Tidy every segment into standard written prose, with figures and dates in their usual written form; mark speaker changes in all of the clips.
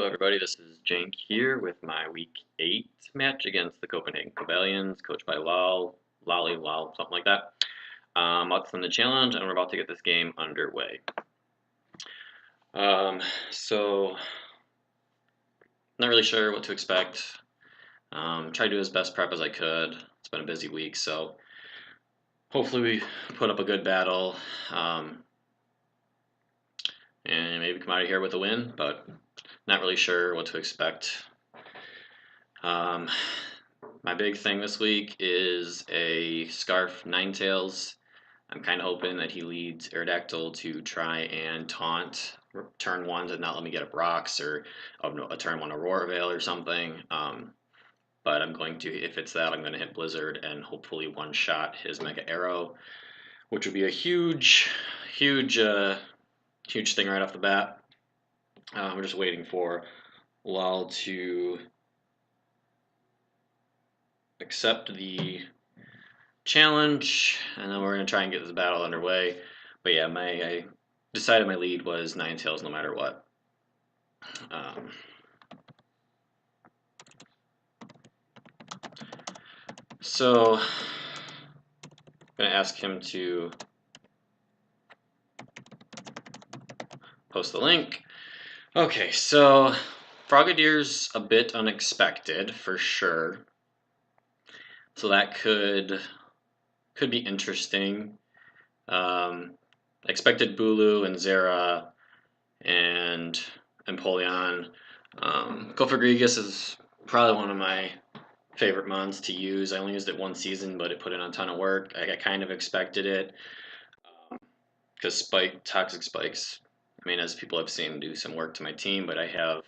Speaker 1: Hello everybody, this is Jank here with my Week 8 match against the Copenhagen Cobalions, coached by Lolly, something like that. What's in the challenge, and we're about to get this game underway. So, not really sure what to expect. Tried to do as best prep as I could. It's been a busy week, so hopefully we put up a good battle, and maybe come out of here with a win, but not really sure what to expect. My big thing this week is a Scarf Ninetails. I'm kind of hoping that he leads Aerodactyl to try and taunt turn 1 to not let me get up rocks, or a turn 1 Aurora Veil or something. But I'm going to, if it's that, I'm going to hit Blizzard and hopefully one-shot his Mega Arrow, which would be a huge thing right off the bat. We're just waiting for Lol to accept the challenge, and then we're going to try and get this battle underway. But yeah, I decided my lead was Ninetails no matter what. So I'm going to ask him to post the link. Okay, so Frogadier's a bit unexpected for sure. So that could be interesting. Expected Bulu and Zera and Empoleon. Cofagrigus is probably one of my favorite mons to use. I only used it one season, but it put in a ton of work. I kind of expected it because toxic spikes, I mean, as people have seen, do some work to my team, but I have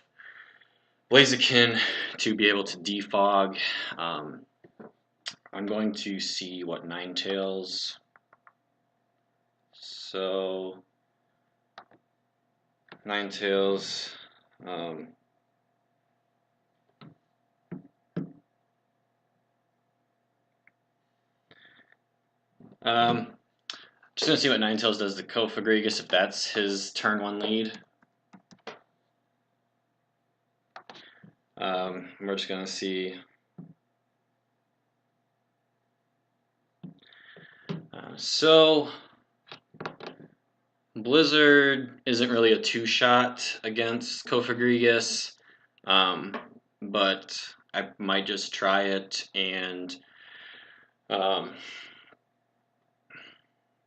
Speaker 1: Blaziken to be able to defog. I'm going to see what Ninetails. So Ninetails. Just gonna see what Ninetails does to Cofagrigus, if that's his turn 1 lead. We're just gonna see. So Blizzard isn't really a 2-shot against Cofagrigus, but I might just try it and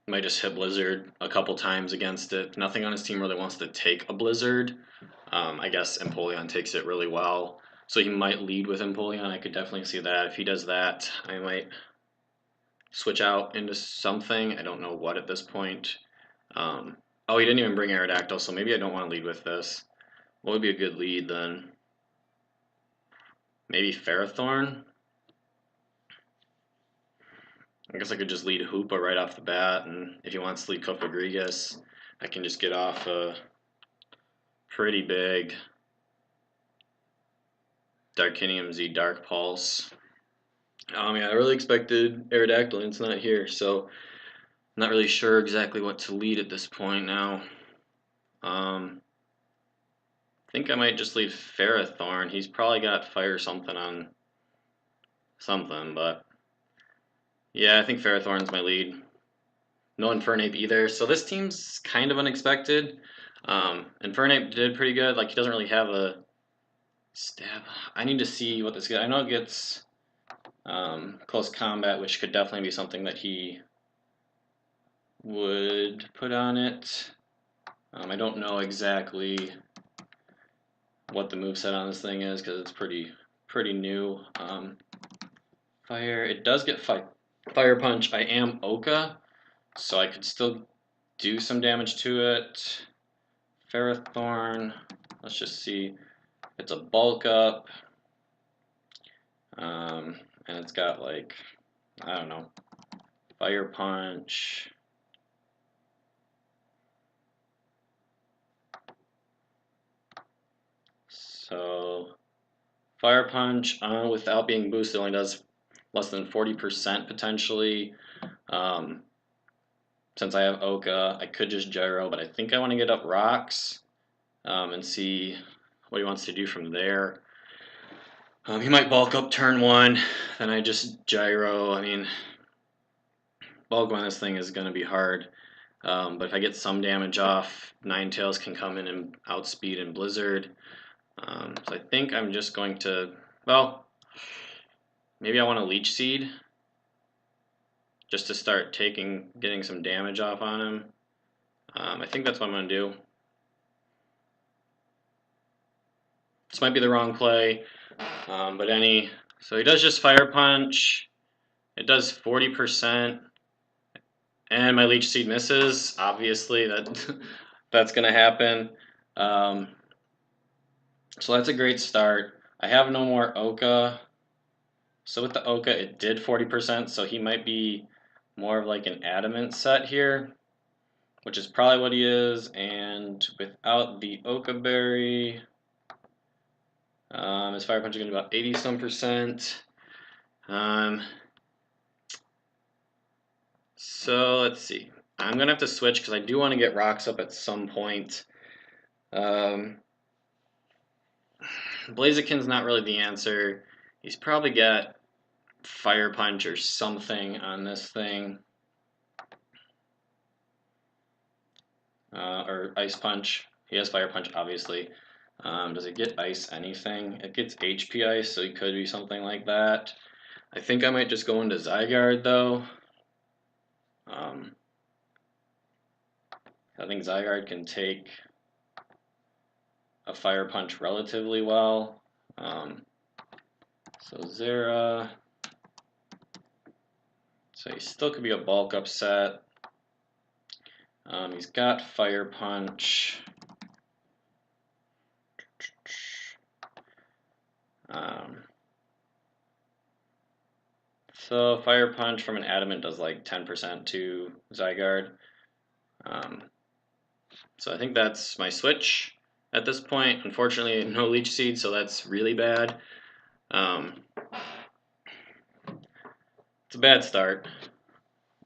Speaker 1: might just hit Blizzard a couple times against it. Nothing on his team really wants to take a Blizzard. I guess Empoleon takes it really well, so he might lead with Empoleon. I could definitely see that. If he does that, I might switch out into something. I don't know what at this point. Oh, he didn't even bring Aerodactyl, so maybe I don't want to lead with this. What would be a good lead then? Maybe Ferrothorn? I guess I could just lead Hoopa right off the bat, and if he wants to lead Cofagrigus, I can just get off a pretty big Darkinium Z Dark Pulse. Yeah, I really expected Aerodactyl, and it's not here, so I'm not really sure exactly what to lead at this point now. I think I might just lead Ferrothorn. He's probably got fire something on something, but yeah, I think Ferrothorn's my lead. No Infernape either, so this team's kind of unexpected. Infernape did pretty good. Like, he doesn't really have a stab. I need to see what this gets. I know it gets close combat, which could definitely be something that he would put on it. I don't know exactly what the moveset on this thing is because it's pretty new. Fire, it does get Fire Punch. I am Oka, so I could still do some damage to it. Ferrothorn, let's just see. It's a bulk up, and it's got, like, I don't know, Fire Punch. So Fire Punch without being boosted only does less than 40% potentially. Since I have Oka, I could just gyro, but I think I want to get up rocks and see what he wants to do from there. He might bulk up turn 1, then I just gyro. I mean, bulk on this thing is going to be hard. But if I get some damage off, Ninetales can come in and outspeed and Blizzard. So I think I'm just going to, well, maybe I want to Leech Seed just to start getting some damage off on him. I think that's what I'm going to do. This might be the wrong play, but so he does just Fire Punch. It does 40%, and my Leech Seed misses. Obviously, that's going to happen. So that's a great start. I have no more Oka. So with the Oka, it did 40%, so he might be more of like an Adamant set here, which is probably what he is. And without the Oka Berry, his Fire Punch is going to be about 80-some%. So let's see. I'm going to have to switch because I do want to get rocks up at some point. Blaziken's not really the answer. He's probably got Fire Punch or something on this thing. Or Ice Punch. He has Fire Punch, obviously. Does it get Ice anything? It gets HP Ice, so he could be something like that. I think I might just go into Zygarde, though. I think Zygarde can take a Fire Punch relatively well. So Zera. So he still could be a bulk upset. He's got Fire Punch. So Fire Punch from an Adamant does like 10% to Zygarde. So I think that's my switch at this point. Unfortunately, no Leech Seed, so that's really bad. It's a bad start.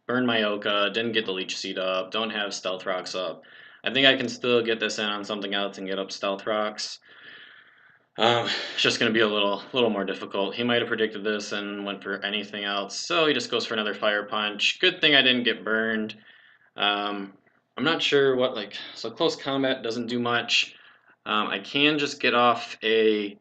Speaker 1: Burned my Oka, didn't get the Leech Seed up, don't have Stealth Rocks up. I think I can still get this in on something else and get up Stealth Rocks. It's just going to be a little more difficult. He might have predicted this and went for anything else, so he just goes for another Fire Punch. Good thing I didn't get burned. I'm not sure what, so close combat doesn't do much. I can just get off a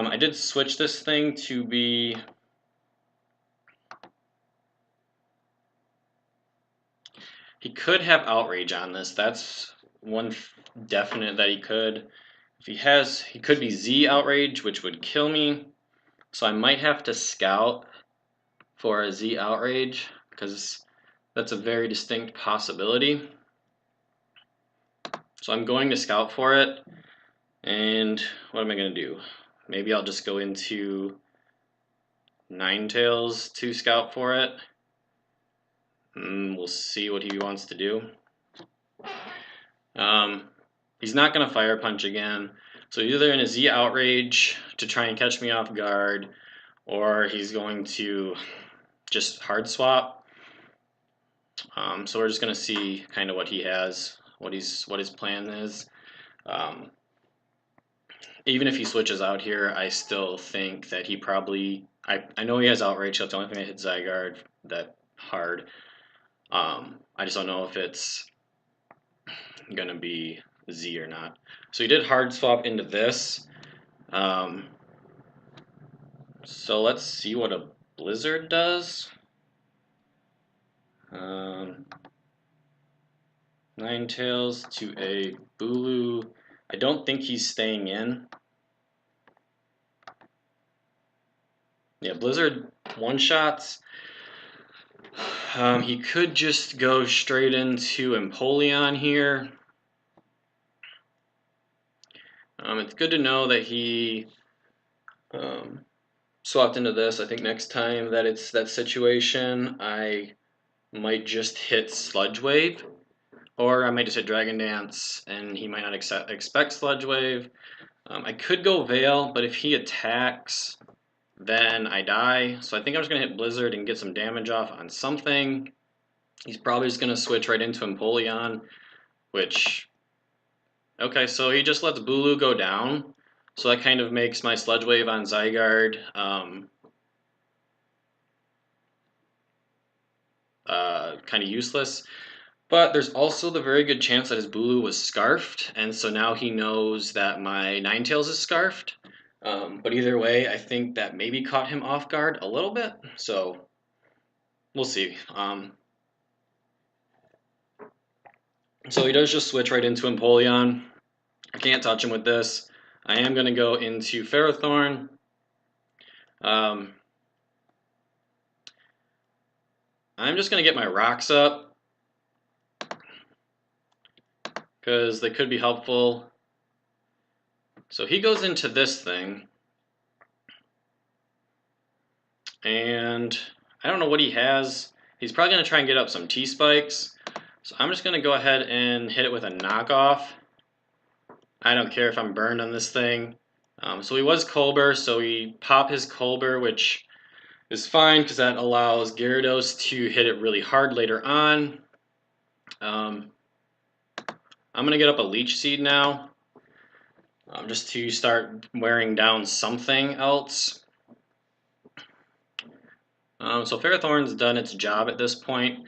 Speaker 1: I did switch this thing to be he could have Outrage on this. That's one definite that he could. If he could be Z Outrage, which would kill me. So I might have to scout for a Z Outrage because that's a very distinct possibility. So I'm going to scout for it. And what am I going to do? Maybe I'll just go into Ninetales to scout for it. We'll see what he wants to do. He's not going to Fire Punch again. So either in a Z Outrage to try and catch me off guard, or he's going to just hard swap. So we're just going to see kind of what he has, what his plan is. Even if he switches out here, I still think that he probably... I know he has Outrage, so that's the only thing that hits Zygarde that hard. I just don't know if it's going to be Z or not. So he did hard swap into this. So let's see what a Blizzard does. Ninetales to a Bulu. I don't think he's staying in. Yeah, Blizzard one-shots. He could just go straight into Empoleon here. It's good to know that he swapped into this. I think next time that it's that situation, I might just hit Sludge Wave. Or I might just hit Dragon Dance, and he might not expect Sludge Wave. I could go Veil, but if he attacks, then I die. So I think I'm just going to hit Blizzard and get some damage off on something. He's probably just going to switch right into Empoleon, which... Okay, so he just lets Bulu go down. So that kind of makes my Sludge Wave on Zygarde kind of useless. But there's also the very good chance that his Bulu was Scarfed, and so now he knows that my Ninetales is Scarfed. But either way, I think that maybe caught him off guard a little bit, so we'll see. So he does just switch right into Empoleon. I can't touch him with this. I am going to go into Ferrothorn. I'm just going to get my rocks up because they could be helpful. So he goes into this thing. And I don't know what he has. He's probably going to try and get up some T-Spikes. So I'm just going to go ahead and hit it with a knockoff. I don't care if I'm burned on this thing. So he was Colbur, so we pop his Colbur, which is fine because that allows Gyarados to hit it really hard later on. I'm going to get up a Leech Seed now, just to start wearing down something else. So Ferrothorn's done its job at this point.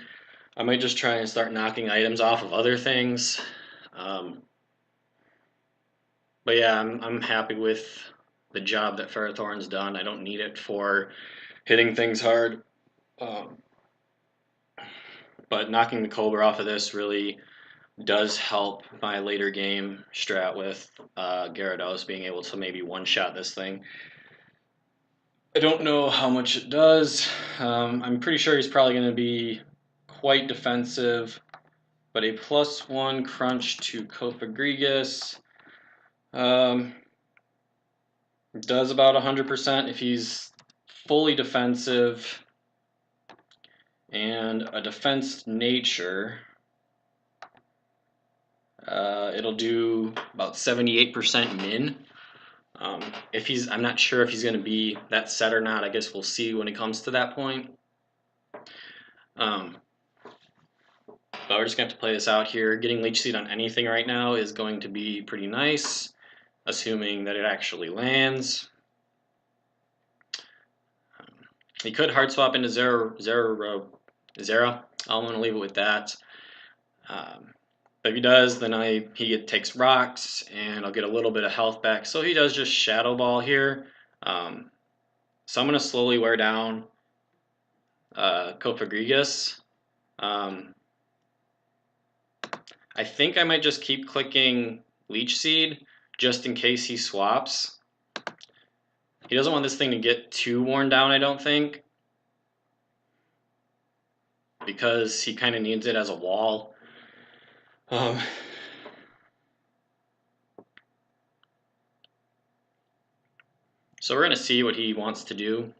Speaker 1: I might just try and start knocking items off of other things. But yeah, I'm happy with the job that Ferrothorn's done. I don't need it for hitting things hard. But knocking the Colbur off of this really does help my later game strat with Gyarados being able to maybe one-shot this thing. I don't know how much it does. I'm pretty sure he's probably going to be quite defensive, but a +1 crunch to Cofagrigus does about 100% if he's fully defensive, and a defense nature, it'll do about 78% min. I'm not sure if he's going to be that set or not. I guess we'll see when it comes to that point. But we're just going to have to play this out here. Getting Leech Seed on anything right now is going to be pretty nice, assuming that it actually lands. He could hard swap into Zera. I'm going to leave it with that. But if he does, then he takes rocks, and I'll get a little bit of health back. So he does just Shadow Ball here. So I'm going to slowly wear down Cofagrigus. I think I might just keep clicking Leech Seed just in case he swaps. He doesn't want this thing to get too worn down, I don't think, because he kind of needs it as a wall. So we're going to see what he wants to do.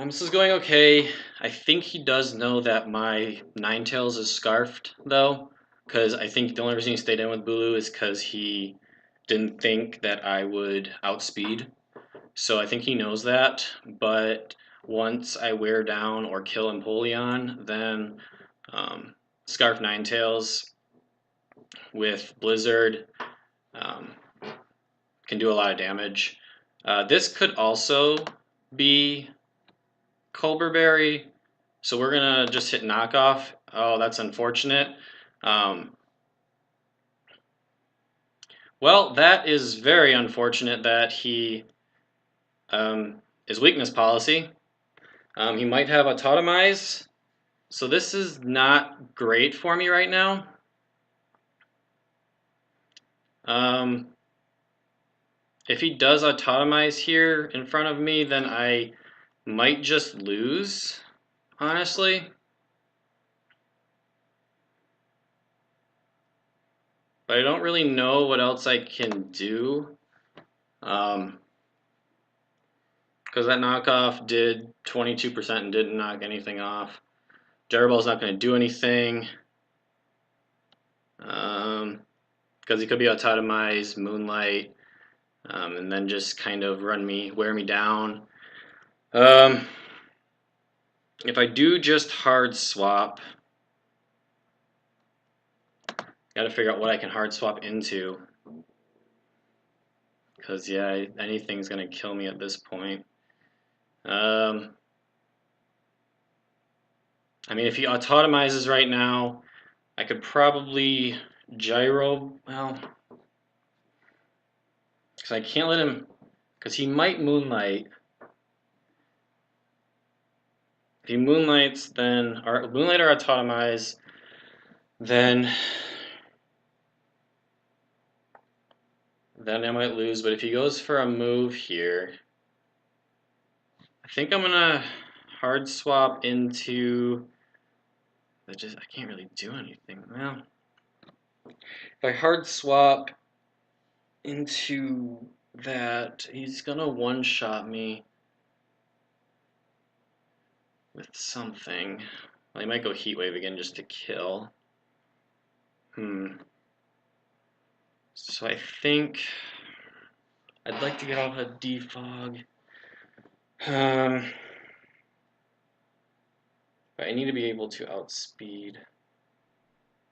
Speaker 1: This is going okay. I think he does know that my Ninetales is Scarfed, though, because I think the only reason he stayed in with Bulu is because he didn't think that I would outspeed. So I think he knows that, but once I wear down or kill Empoleon, then Scarf Ninetales with Blizzard can do a lot of damage. This could also be Colbur Berry, so we're gonna just hit knockoff. Oh, that's unfortunate. Well, that is very unfortunate that he is weakness policy. He might have Autotomize, so this is not great for me right now. If he does Autotomize here in front of me, then I might just lose, honestly. But I don't really know what else I can do. Because that knockoff did 22% and didn't knock anything off. Gyarados not going to do anything. because he could be autotomized, Moonlight, and then just kind of wear me down. If I do just hard swap, gotta figure out what I can hard swap into. Because, yeah, anything's gonna kill me at this point. I mean, if he autotomizes right now, I could probably gyro, well, because I can't let him, because he might Moonlight. If he Moonlights, then, or Moonlight or autotomize, then I might lose. But if he goes for a move here, I think I'm gonna hard swap into, I can't really do anything. Well, if I hard swap into that, he's gonna one-shot me with something. Well, he might go Heat Wave again just to kill. So I think I'd like to get off a defog. But I need to be able to outspeed.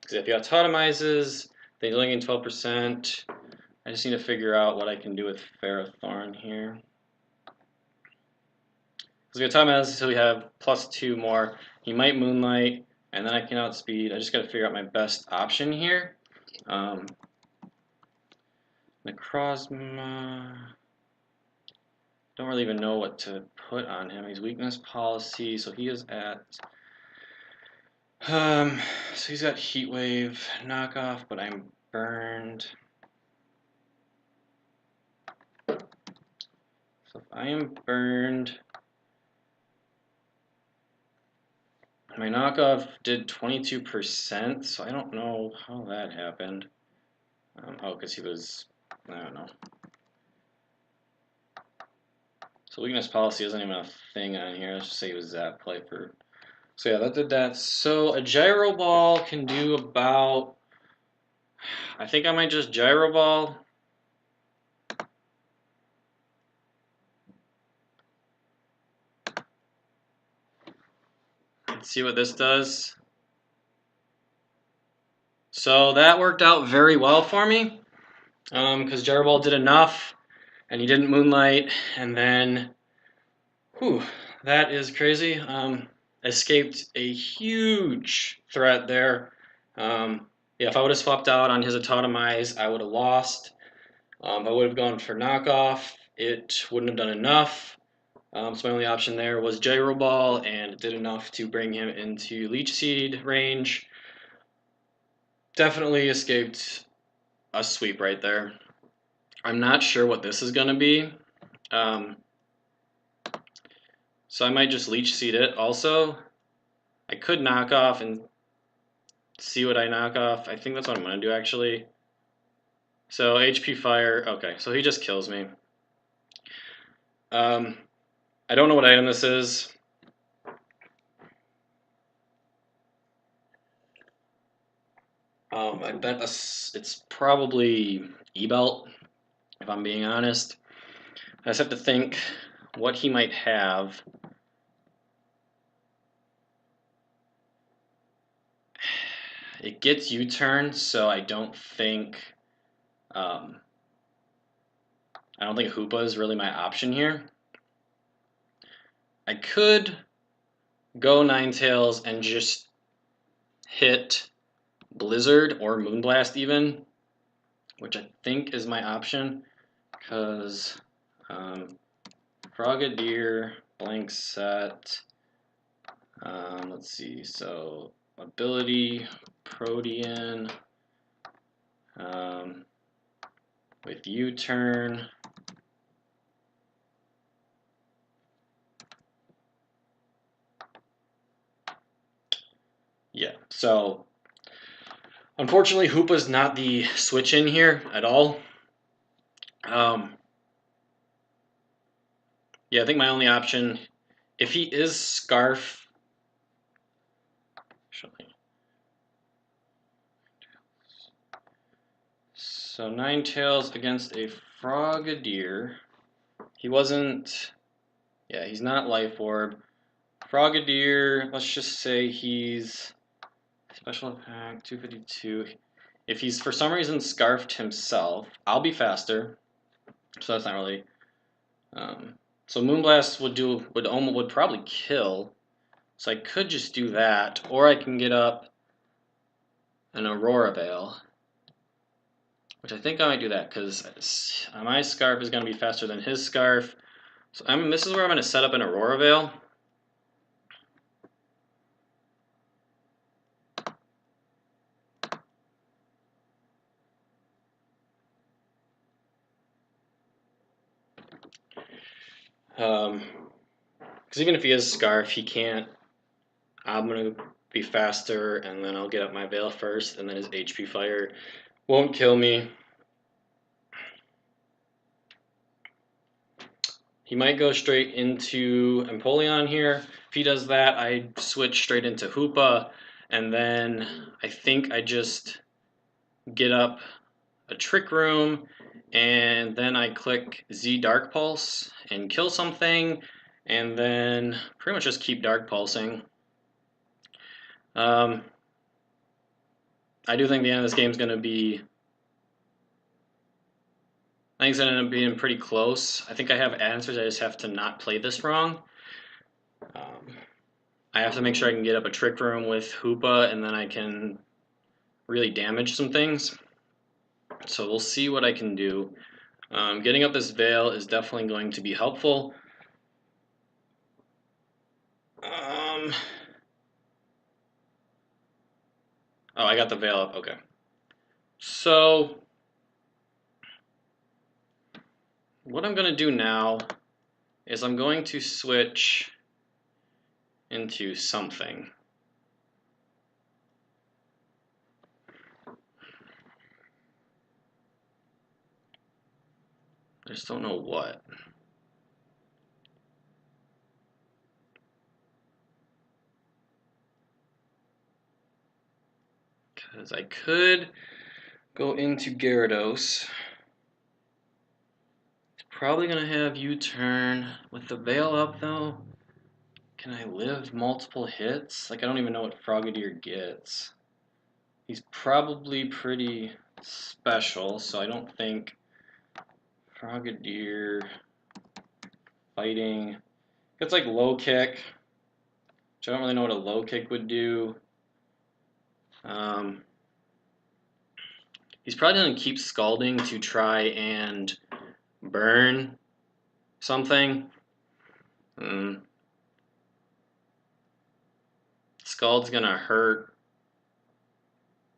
Speaker 1: Because if he autotomizes, then he's only getting 12%. I just need to figure out what I can do with Ferrothorn here. Because we autotomizes until we have +2 more. He might Moonlight, and then I can outspeed. I just got to figure out my best option here. Necrozma. Don't really even know what to put on him. He's weakness policy, so he is at. So he's got Heat Wave knockoff, but I'm burned. So if I am burned, my knockoff did 22%, so I don't know how that happened. Oh, because he was, I don't know. So weakness policy isn't even a thing on here. Let's just say he was Zap play for. So yeah, that did that. So a gyro ball can do about. I think I might just gyro ball. Let's see what this does. So that worked out very well for me, because gyro ball did enough, and he didn't Moonlight, and then, whew, that is crazy. Escaped a huge threat there. Yeah, if I would have swapped out on his autotomize, I would have lost. I would have gone for knockoff. It wouldn't have done enough. So my only option there was gyro ball, and it did enough to bring him into Leech Seed range. Definitely escaped a sweep right there. I'm not sure what this is going to be. So I might just Leech Seed it also. I could knock off and see what I knock off. I think that's what I'm going to do actually. So HP Fire. Okay, so he just kills me. I don't know what item this is. I bet it's probably E-Belt, if I'm being honest. I just have to think what he might have. It gets U-turn, so I don't think Hoopa is really my option here. I could go Ninetales and just hit Blizzard or Moonblast even, which I think is my option, because Frogadier, blank set, let's see, so ability, Protean, with U-turn, yeah, so unfortunately Hoopa's not the switch in here at all. Yeah, I think my only option, if he is Scarf, So Ninetales against a Frogadier. He wasn't, yeah, he's not Life Orb. Frogadier, let's just say he's special attack 252. If he's for some reason scarfed himself, I'll be faster. So that's not really. So Moonblast would probably kill. So I could just do that, or I can get up an Aurora Veil, which I think I might do that because my scarf is going to be faster than his scarf. So this is where I'm going to set up an Aurora Veil. Because even if he has Scarf, he can't. I'm going to be faster, and then I'll get up my Veil first, and then his HP Fire won't kill me. He might go straight into Empoleon here. If he does that, I switch straight into Hoopa, and then I think I just get up a Trick Room, and then I click Z Dark Pulse and kill something, and then pretty much just keep Dark Pulsing. I do think the end of this game is going to be. I think it's going to end up being pretty close. I think I have answers. I just have to not play this wrong. I have to make sure I can get up a Trick Room with Hoopa, and then I can really damage some things. So we'll see what I can do. Getting up this Veil is definitely going to be helpful. Oh, I got the Veil up. Okay. So what I'm going to do now is I'm going to switch into something. I just don't know what. Because I could go into Gyarados. It's probably going to have U-turn. With the Veil up, though, can I live multiple hits? Like, I don't even know what Frogadier gets. He's probably pretty special, so I don't think Frogadier fighting. It's like low kick, which I don't really know what a low kick would do. He's probably going to keep Scalding to try and burn something. Scald's going to hurt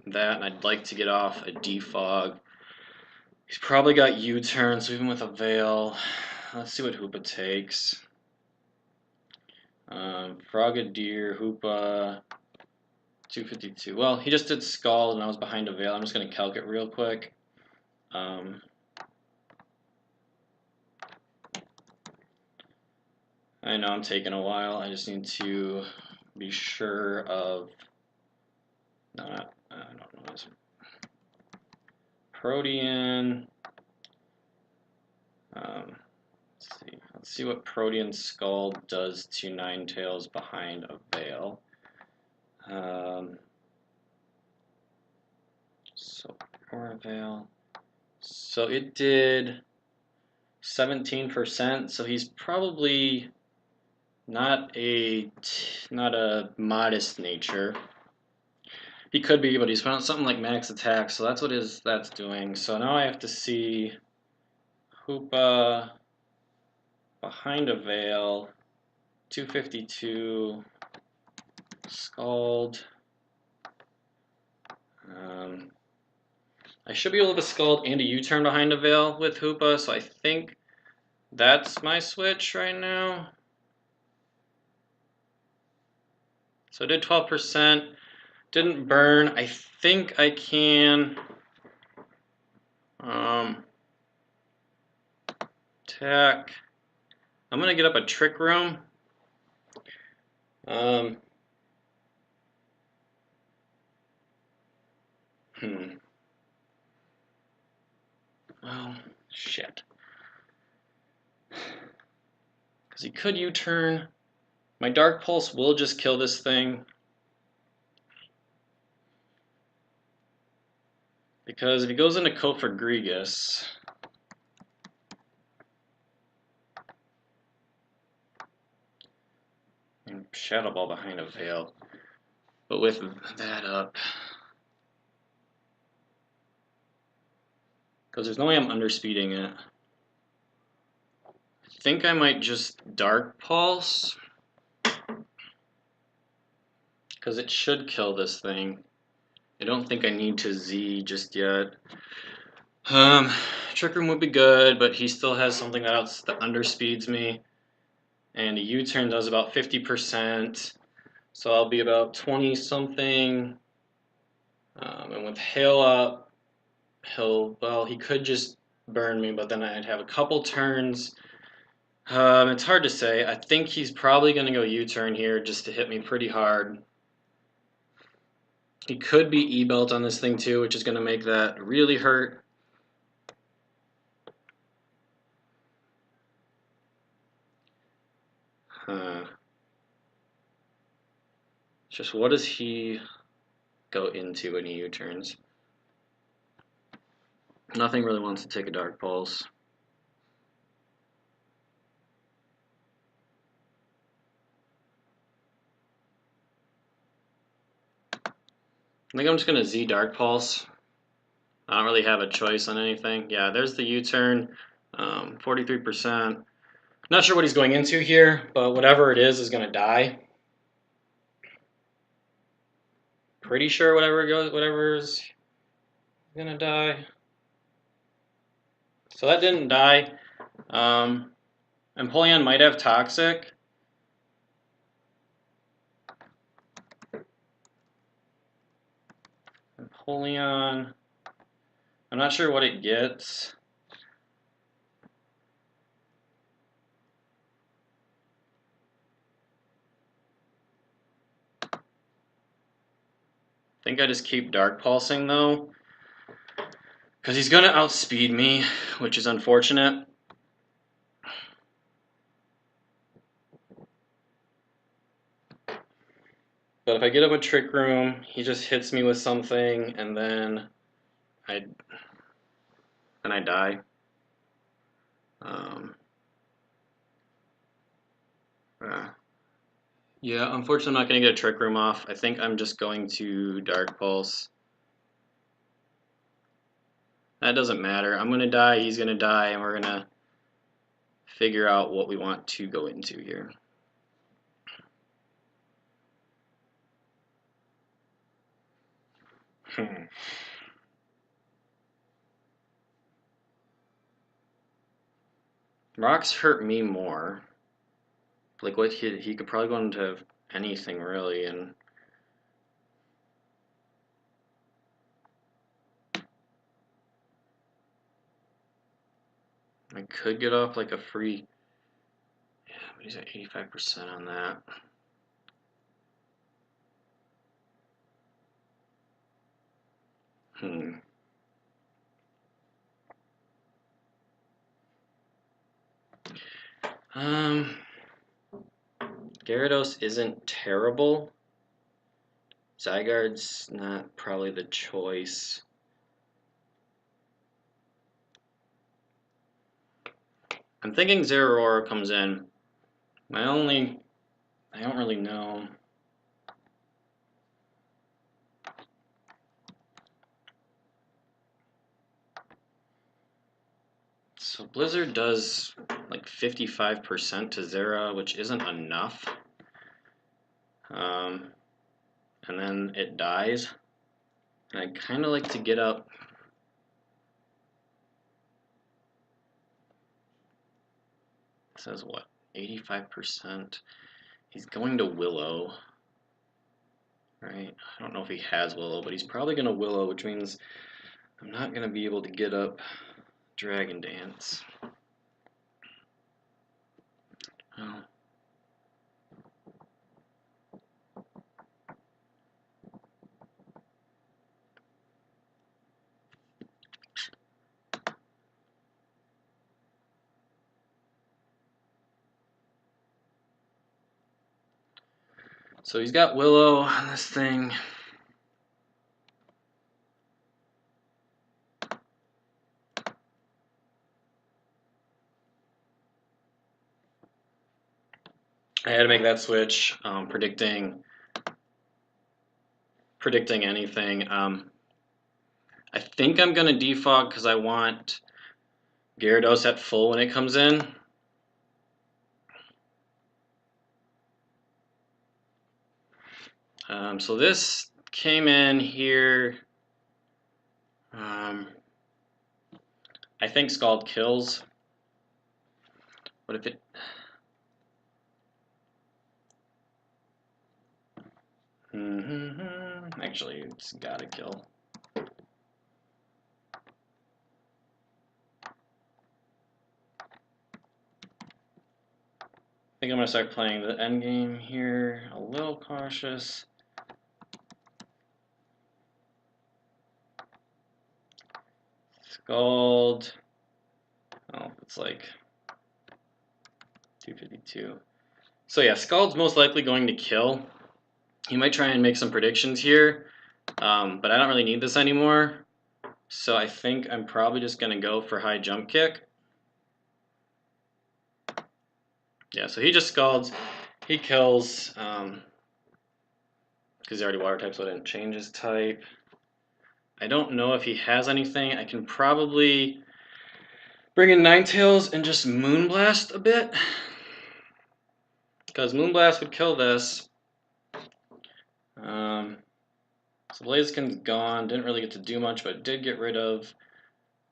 Speaker 1: that, and I'd like to get off a Defog. He's probably got U-turn, so even with a Veil, let's see what Hoopa takes. Frogadier, Hoopa, 252. Well, he just did Scald, and I was behind a Veil. I'm just going to calc it real quick. I know I'm taking a while. I just need to be sure of. No, I don't know this. Protean. Let's see what Protean Scald does to Ninetales behind a Veil. So Aura Veil. So it did 17%. So he's probably not a modest nature. He could be, but he's found something like max attack, so that's what that's doing. So now I have to see Hoopa behind a Veil, 252, Scald. I should be able to Scald and a U-turn behind a Veil with Hoopa, so I think that's my switch right now. So I did 12%, didn't burn. I think I can attack. I'm gonna get up a Trick Room. Well, shit. Because he could U-turn. My Dark Pulse will just kill this thing. Because if he goes into Cofagrigus, and Shadow Ball behind a Veil. But with that up, because there's no way I'm underspeeding it. I think I might just Dark Pulse, because it should kill this thing. I don't think I need to Z just yet. Trick Room would be good, but he still has something that underspeeds me. And a U-turn does about 50%. So I'll be about 20 something. And with Hail up, he could just burn me, but then I'd have a couple turns. It's hard to say. I think he's probably going to go U-turn here just to hit me pretty hard. He could be E-belt on this thing too, which is going to make that really hurt. Just what does he go into when he U-turns? Nothing really wants to take a Dark Pulse. I think I'm just going to Z Dark Pulse. I don't really have a choice on anything. Yeah, there's the U-turn, 43%. Not sure what he's going into here, but whatever it is going to die. Pretty sure whatever's going to die. So that didn't die. Empoleon might have Toxic. Empoleon. I'm not sure what it gets. I think I just keep Dark Pulsing though, because he's going to outspeed me, which is unfortunate. But if I get up a Trick Room, he just hits me with something, and then I die. Yeah, unfortunately I'm not going to get a Trick Room off. I think I'm just going to Dark Pulse. That doesn't matter. I'm going to die, he's going to die, and we're going to figure out what we want to go into here. Rocks hurt me more. Like what he could probably go into anything really, and I could get off like a free. Yeah, but he's at 85% on that. Gyarados isn't terrible. Zygarde's not probably the choice. I'm thinking Zeraora comes in. I don't really know. So Blizzard does like 55% to Zera, which isn't enough. And then it dies. And I kind of like to get up. It says what? 85%. He's going to Willow. Right? I don't know if he has Willow, but he's probably going to Willow, which means I'm not going to be able to get up Dragon Dance. Oh. So he's got Willow on this thing. I had to make that switch, predicting anything. I think I'm going to defog because I want Gyarados at full when it comes in. So this came in here. I think Scald kills. What if it... Actually, it's gotta kill. I think I'm gonna start playing the end game here. A little cautious. Scald. Oh, it's like 252. So yeah, Scald's most likely going to kill. He might try and make some predictions here, but I don't really need this anymore. So I think I'm probably just going to go for high jump kick. Yeah, so he just Scalds. He kills, because he's already water type, so I didn't change his type. I don't know if he has anything. I can probably bring in Ninetales and just Moonblast a bit, because Moonblast would kill this. So Blaziken's gone. Didn't really get to do much, but did get rid of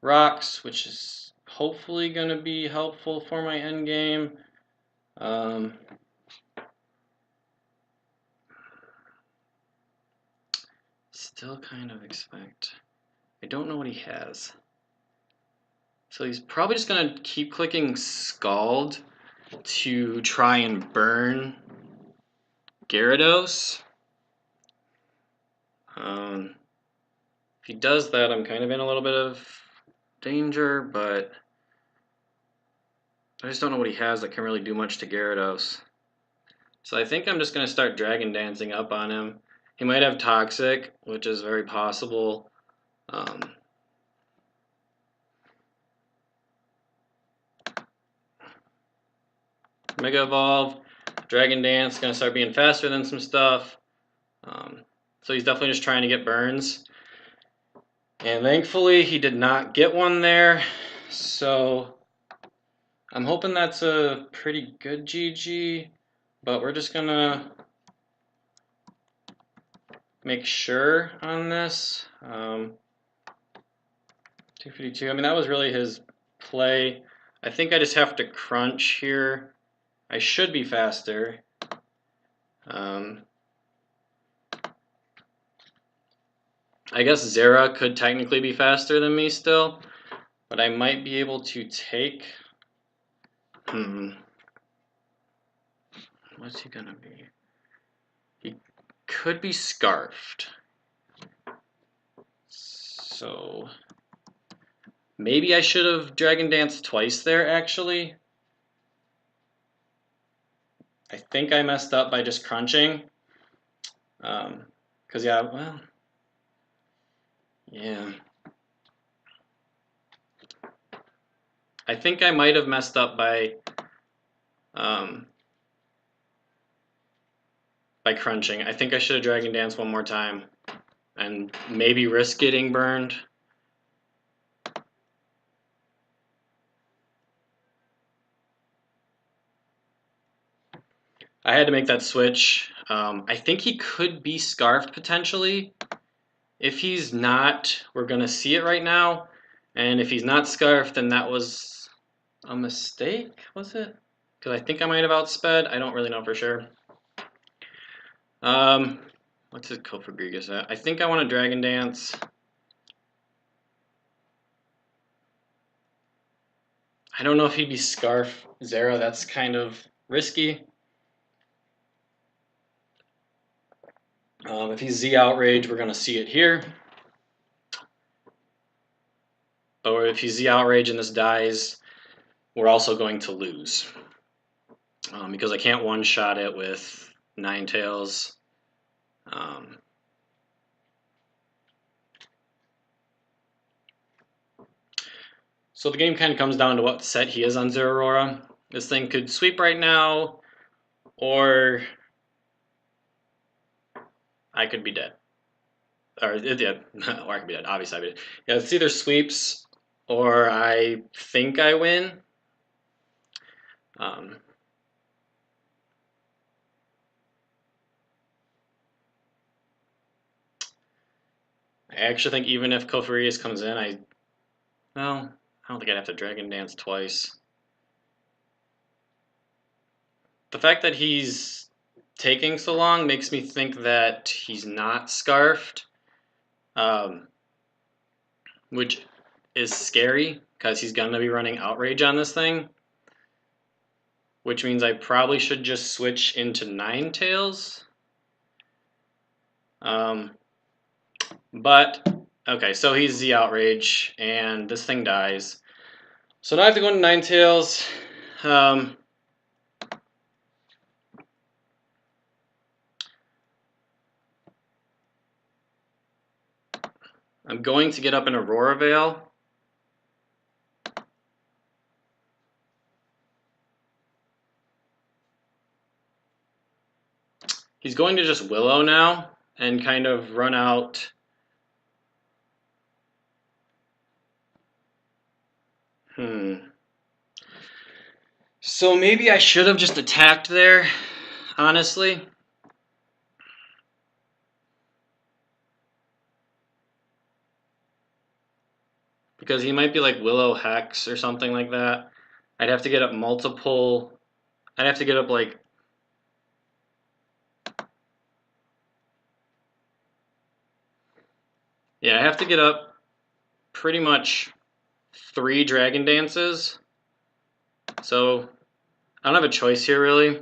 Speaker 1: Rocks, which is hopefully going to be helpful for my end game. Still kind of expect. I don't know what he has. So he's probably just going to keep clicking Scald to try and burn Gyarados. If he does that, I'm kind of in a little bit of danger, but I just don't know what he has that can really do much to Gyarados. So I think I'm just going to start Dragon Dancing up on him. He might have Toxic, which is very possible. Mega Evolve, Dragon Dance, going to start being faster than some stuff. So he's definitely just trying to get burns. And thankfully he did not get one there. So I'm hoping that's a pretty good GG. But we're just going to make sure on this. 252, I mean, that was really his play. I think I just have to crunch here. I should be faster. I guess Zera could technically be faster than me still, but I might be able to take... What's he gonna be? He could be Scarfed. So... maybe I should have Dragon Danced twice there, actually. I think I messed up by just crunching. Because, yeah, well... yeah. I think I might have messed up by crunching. I think I should have Dragon Danced one more time and maybe risk getting burned. I had to make that switch. I think he could be Scarfed potentially. If he's not, we're going to see it right now. And if he's not Scarfed, then that was a mistake, was it? Because I think I might have outsped. I don't really know for sure. What's his Cofagrigus at? I think I want to Dragon Dance. I don't know if he'd be Scarf Zera. That's kind of risky. If he's Z Outrage, we're going to see it here. Or if he's Z Outrage and this dies, we're also going to lose. Because I can't one-shot it with nine tails. So the game kind of comes down to what set he is on Zero Aurora. This thing could sweep right now, or I could be dead. Or, yeah, or I could be dead. Obviously, I'd be dead. Yeah, it's either sweeps or I think I win. I actually think even if Kofarius comes in, I don't think I'd have to Dragon Dance twice. The fact that he's taking so long makes me think that he's not scarfed, which is scary because he's going to be running Outrage on this thing, which means I probably should just switch into Nine Tails. But, okay, so he's the Outrage, and this thing dies. So now I have to go into Nine Tails. I'm going to get up in Aurora Veil. He's going to just Willow now and kind of run out. So maybe I should have just attacked there, honestly. Because he might be like Willow Hex or something like that. I'd have to get up multiple. I'd have to get up like. Yeah, I have to get up pretty much 3 Dragon Dances. So I don't have a choice here really.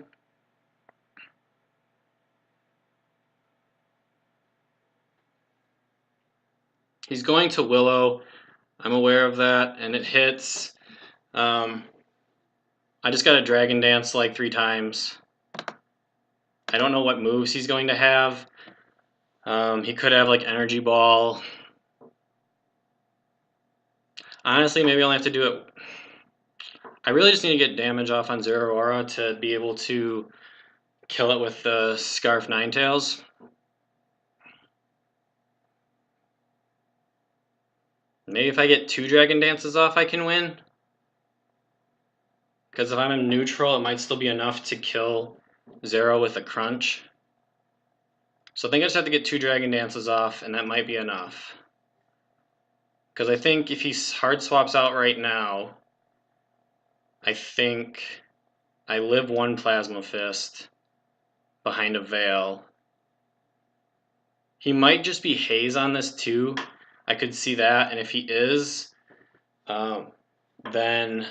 Speaker 1: He's going to Willow. I'm aware of that, and it hits. I just got to Dragon Dance like 3 times. I don't know what moves he's going to have. He could have like Energy Ball. Honestly, maybe I'll have to do it. I really just need to get damage off on Zero Aura to be able to kill it with the Scarf Ninetails. Maybe if I get 2 Dragon Dances off, I can win. Because if I'm in neutral, it might still be enough to kill Zero with a Crunch. So I think I just have to get 2 Dragon Dances off, and that might be enough. Because I think if he hard swaps out right now, I think I live 1 Plasma Fist behind a Veil. He might just be Haze on this too. I could see that, and if he is, then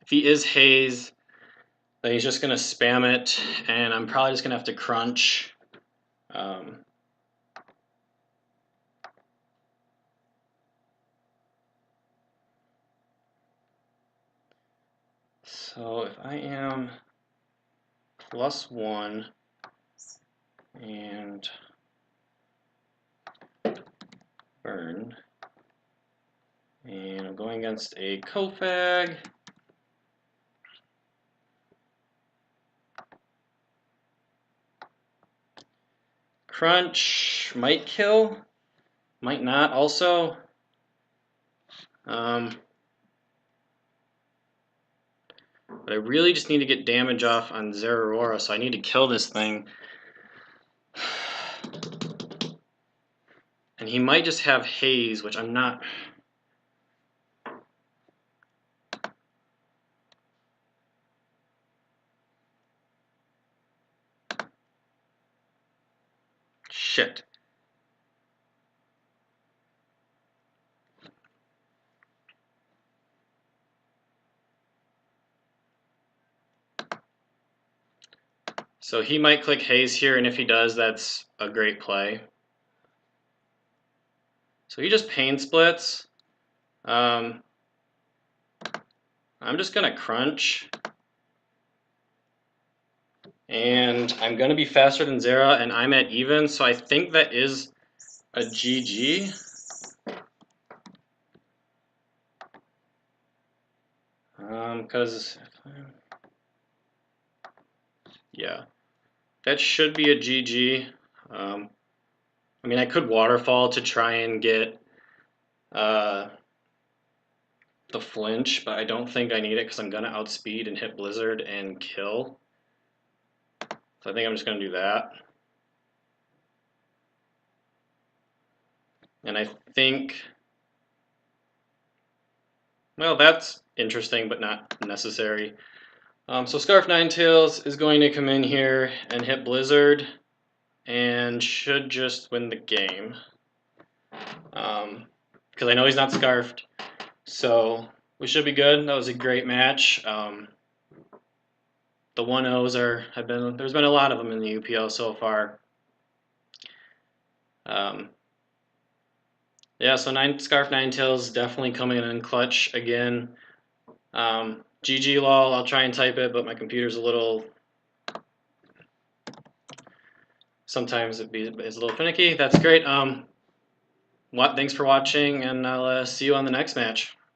Speaker 1: if he is Haze, then he's just going to spam it, and I'm probably just going to have to crunch. So if I am +1 and burn, and I'm going against a Kofag. Crunch might kill, might not also. But I really just need to get damage off on Zeraora, so I need to kill this thing. And he might just have Haze, which I'm not. Shit. So he might click Haze here, and if he does, that's a great play. So he just Pain Splits. I'm just going to crunch. And I'm going to be faster than Zara, and I'm at even, so I think that is a GG. Because, yeah, that should be a GG. I mean, I could waterfall to try and get the flinch, but I don't think I need it because I'm going to outspeed and hit Blizzard and kill. So I think I'm just going to do that. And I think, well, that's interesting, but not necessary. So Scarf Ninetails is going to come in here and hit Blizzard and should just win the game. Because I know he's not scarfed. So we should be good. That was a great match. The 1-0s there's been a lot of them in the UPL so far. Yeah, so Scarf Ninetails definitely coming in clutch again. GG lol, I'll try and type it, but my computer's a little, sometimes it's a little finicky. That's great. Thanks for watching, and I'll see you on the next match.